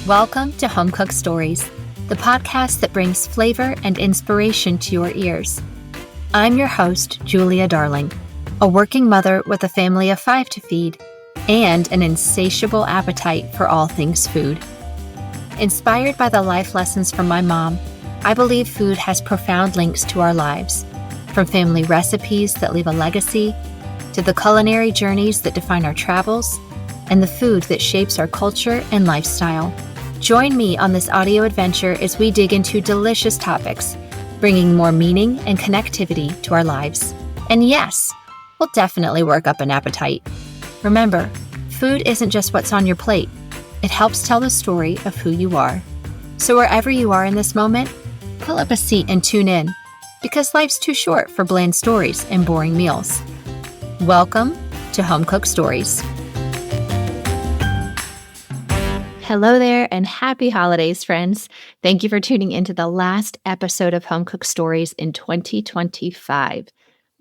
Welcome to Home Cook Stories, the podcast that brings flavor and inspiration to your ears. I'm your host, Julia Darling, a working mother with a family of 5 to feed and an insatiable appetite for all things food. Inspired by the life lessons from my mom, I believe food has profound links to our lives, from family recipes that leave a legacy, to the culinary journeys that define our travels, and the food that shapes our culture and lifestyle. Join me on this audio adventure as we dig into delicious topics, bringing more meaning and connectivity to our lives. And yes, we'll definitely work up an appetite. Remember, food isn't just what's on your plate. It helps tell the story of who you are. So wherever you are in this moment, pull up a seat and tune in, because life's too short for bland stories and boring meals. Welcome to Home Cook Stories. Hello there, and happy holidays, friends. Thank you for tuning into the last episode of Home Cook Stories in 2025.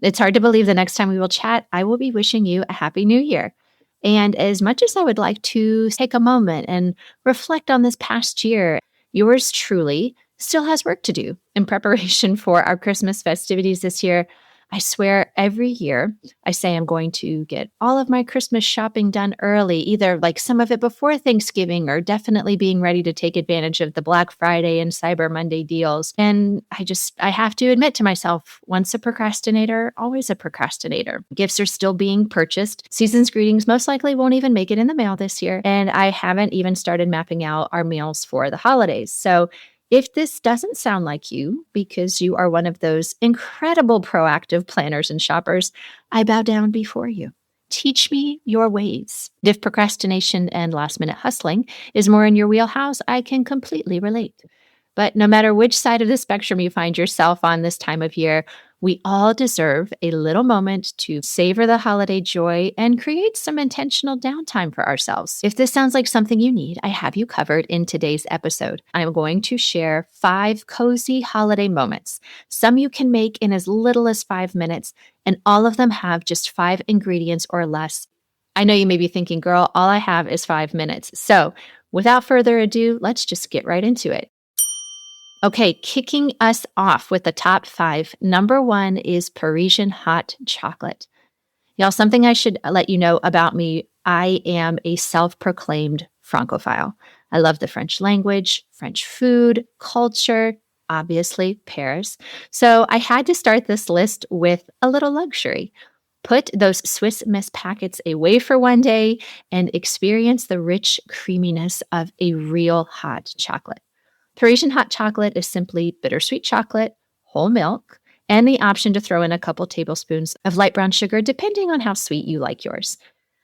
It's hard to believe the next time we will chat, I will be wishing you a happy new year. And as much as I would like to take a moment and reflect on this past year, yours truly still has work to do in preparation for our Christmas festivities this year. I swear every year I say I'm going to get all of my Christmas shopping done early, either like some of it before Thanksgiving or definitely being ready to take advantage of the Black Friday and Cyber Monday deals. And I have to admit to myself, once a procrastinator, always a procrastinator. Gifts are still being purchased. Season's greetings most likely won't even make it in the mail this year. And I haven't even started mapping out our meals for the holidays. So if this doesn't sound like you, because you are one of those incredible proactive planners and shoppers, I bow down before you. Teach me your ways. If procrastination and last-minute hustling is more in your wheelhouse, I can completely relate. But no matter which side of the spectrum you find yourself on this time of year, we all deserve a little moment to savor the holiday joy and create some intentional downtime for ourselves. If this sounds like something you need, I have you covered in today's episode. I'm going to share 5 cozy holiday moments. Some you can make in as little as 5 minutes, and all of them have just 5 ingredients or less. I know you may be thinking, girl, all I have is 5 minutes. So without further ado, let's just get right into it. Okay, kicking us off with the top 5. Number 1 is Parisian hot chocolate. Y'all, something I should let you know about me, I am a self-proclaimed Francophile. I love the French language, French food, culture, obviously Paris. So I had to start this list with a little luxury. Put those Swiss Miss packets away for one day and experience the rich creaminess of a real hot chocolate. Parisian hot chocolate is simply bittersweet chocolate, whole milk, and the option to throw in a couple tablespoons of light brown sugar, depending on how sweet you like yours.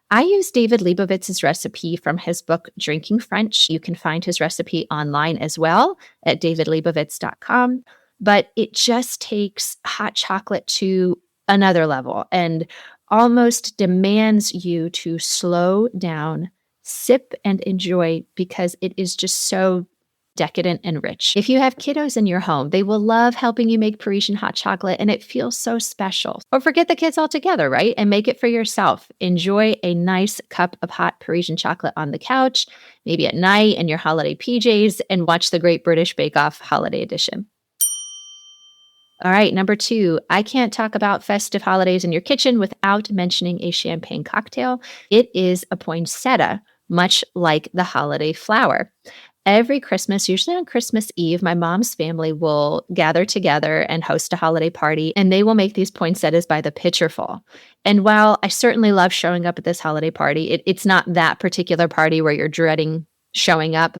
I use David Leibovitz's recipe from his book, Drinking French. You can find his recipe online as well at davidleibovitz.com. But it just takes hot chocolate to another level and almost demands you to slow down, sip, and enjoy, because it is just so decadent and rich. If you have kiddos in your home, they will love helping you make Parisian hot chocolate, and it feels so special. Or forget the kids altogether, right? And make it for yourself. Enjoy a nice cup of hot Parisian chocolate on the couch, maybe at night in your holiday PJs, and watch the Great British Bake Off Holiday Edition. All right, number 2, I can't talk about festive holidays in your kitchen without mentioning a champagne cocktail. It is a poinsettia, much like the holiday flower. Every Christmas, usually on Christmas Eve, my mom's family will gather together and host a holiday party, and they will make these poinsettias by the pitcherful. And while I certainly love showing up at this holiday party, it's not that particular party where you're dreading showing up.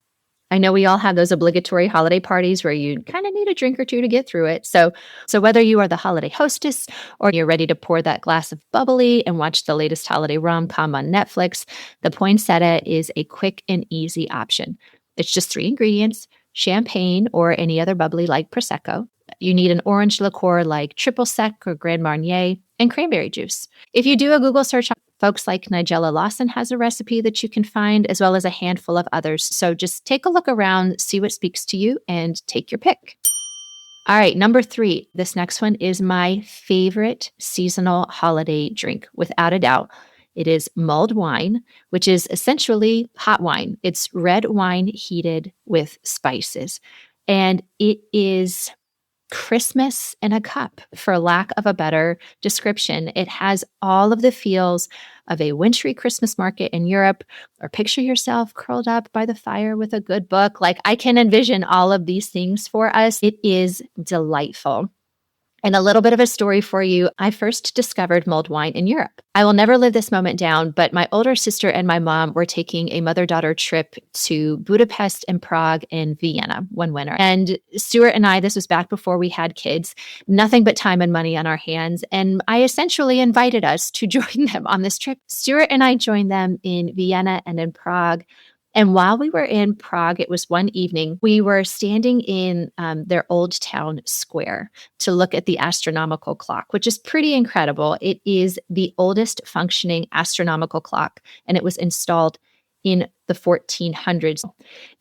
I know we all have those obligatory holiday parties where you kind of need a drink or two to get through it. So whether you are the holiday hostess or you're ready to pour that glass of bubbly and watch the latest holiday rom-com on Netflix, the poinsettia is a quick and easy option. It's just 3 ingredients: champagne or any other bubbly like Prosecco. You need an orange liqueur like Triple Sec or Grand Marnier, and cranberry juice. If you do a Google search, folks like Nigella Lawson has a recipe that you can find, as well as a handful of others. So just take a look around, see what speaks to you, and take your pick. All right, number 3. This next one is my favorite seasonal holiday drink, without a doubt. It is mulled wine, which is essentially hot wine. It's red wine heated with spices. And it is Christmas in a cup, for lack of a better description. It has all of the feels of a wintry Christmas market in Europe, or picture yourself curled up by the fire with a good book. Like, I can envision all of these things for us. It is delightful. And a little bit of a story for you. I first discovered mulled wine in Europe. I will never live this moment down, but my older sister and my mom were taking a mother-daughter trip to Budapest and Prague and Vienna one winter. And Stuart and I, this was back before we had kids, nothing but time and money on our hands. And I essentially invited us to join them on this trip. Stuart and I joined them in Vienna and in Prague. And while we were in Prague, it was one evening, we were standing in their old town square to look at the astronomical clock, which is pretty incredible. It is the oldest functioning astronomical clock, and it was installed in the 1400s.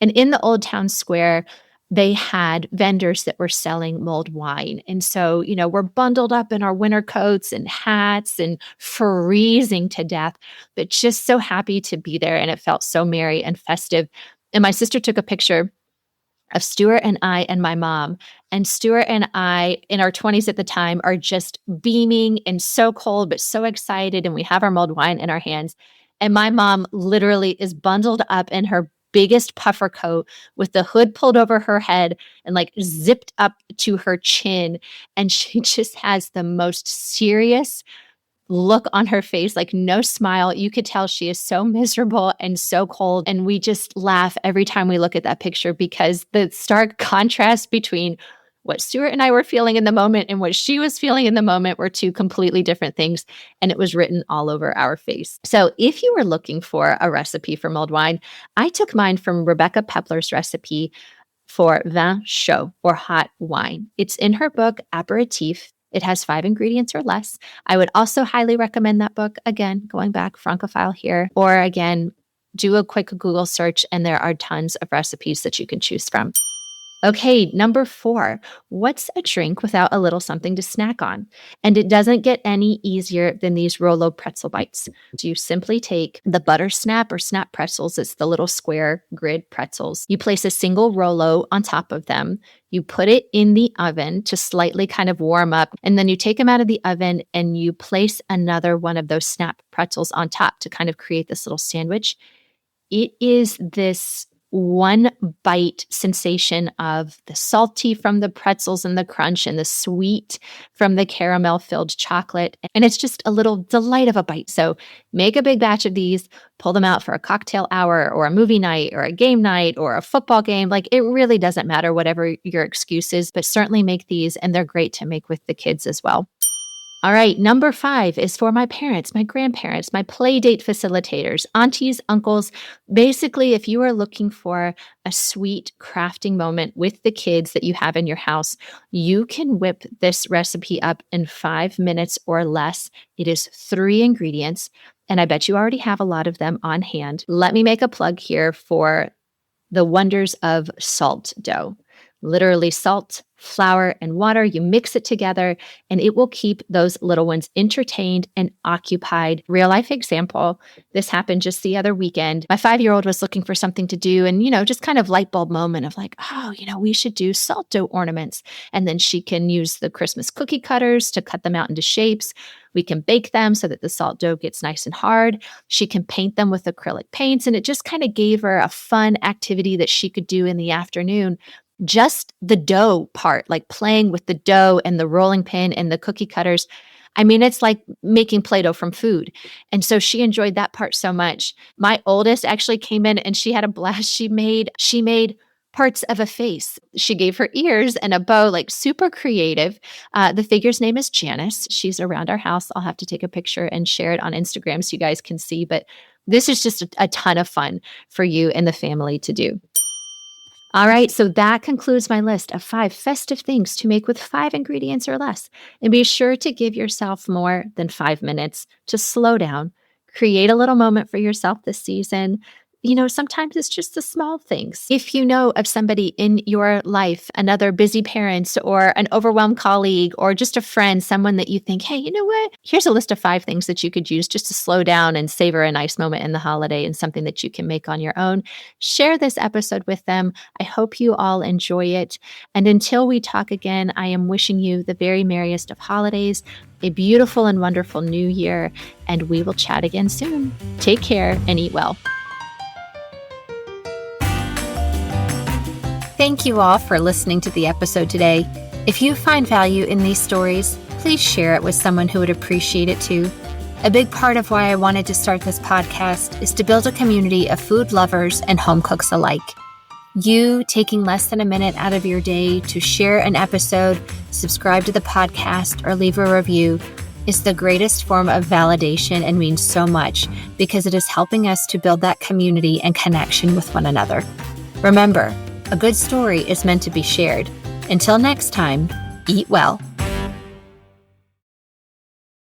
And in the old town square, they had vendors that were selling mulled wine. And so, we're bundled up in our winter coats and hats and freezing to death, but just so happy to be there. And it felt so merry and festive. And my sister took a picture of Stuart and I and my mom. And Stuart and I, in our 20s at the time, are just beaming and so cold, but so excited. And we have our mulled wine in our hands. And my mom literally is bundled up in her biggest puffer coat with the hood pulled over her head and like zipped up to her chin. And she just has the most serious look on her face, like no smile. You could tell she is so miserable and so cold. And we just laugh every time we look at that picture, because the stark contrast between what Stuart and I were feeling in the moment and what she was feeling in the moment were two completely different things. And it was written all over our face. So if you were looking for a recipe for mulled wine, I took mine from Rebecca Pepler's recipe for vin chaud, or hot wine. It's in her book, Aperitif. It has 5 ingredients or less. I would also highly recommend that book. Again, going back, Francophile here. Or again, do a quick Google search and there are tons of recipes that you can choose from. Okay, number 4, what's a drink without a little something to snack on? And it doesn't get any easier than these Rolo pretzel bites. So you simply take the butter snap or snap pretzels, it's the little square grid pretzels. You place a single Rolo on top of them. You put it in the oven to slightly kind of warm up, and then you take them out of the oven and you place another one of those snap pretzels on top to kind of create this little sandwich. It is this one bite sensation of the salty from the pretzels and the crunch and the sweet from the caramel filled chocolate. And it's just a little delight of a bite. So make a big batch of these, pull them out for a cocktail hour or a movie night or a game night or a football game. Like, it really doesn't matter, whatever your excuse is, but certainly make these, and they're great to make with the kids as well. All right, number 5 is for my parents, my grandparents, my play date facilitators, aunties, uncles. Basically, if you are looking for a sweet crafting moment with the kids that you have in your house, you can whip this recipe up in 5 minutes or less. It is 3 ingredients, and I bet you already have a lot of them on hand. Let me make a plug here for the wonders of salt dough. Literally salt, flour, and water. You mix it together and it will keep those little ones entertained and occupied. Real life example. This happened just the other weekend. My 5-year-old was looking for something to do and, just kind of light bulb moment of like, we should do salt dough ornaments. And then she can use the Christmas cookie cutters to cut them out into shapes. We can bake them so that the salt dough gets nice and hard. She can paint them with acrylic paints. And it just kind of gave her a fun activity that she could do in the afternoon. Just the dough part, like playing with the dough and the rolling pin and the cookie cutters. I mean, it's like making Play-Doh from food. And so she enjoyed that part so much. My oldest actually came in and she had a blast. She made parts of a face. She gave her ears and a bow, like super creative. The figure's name is Janice. She's around our house. I'll have to take a picture and share it on Instagram so you guys can see. But this is just a ton of fun for you and the family to do. All right, so that concludes my list of 5 festive things to make with 5 ingredients or less. And be sure to give yourself more than 5 minutes to slow down, create a little moment for yourself this season. sometimes it's just the small things. If you know of somebody in your life, another busy parent or an overwhelmed colleague or just a friend, someone that you think, hey, you know what? Here's a list of 5 things that you could use just to slow down and savor a nice moment in the holiday and something that you can make on your own. Share this episode with them. I hope you all enjoy it. And until we talk again, I am wishing you the very merriest of holidays, a beautiful and wonderful new year, and we will chat again soon. Take care and eat well. Thank you all for listening to the episode today. If you find value in these stories, please share it with someone who would appreciate it too. A big part of why I wanted to start this podcast is to build a community of food lovers and home cooks alike. You taking less than a minute out of your day to share an episode, subscribe to the podcast, or leave a review is the greatest form of validation and means so much because it is helping us to build that community and connection with one another. Remember, a good story is meant to be shared. Until next time, eat well.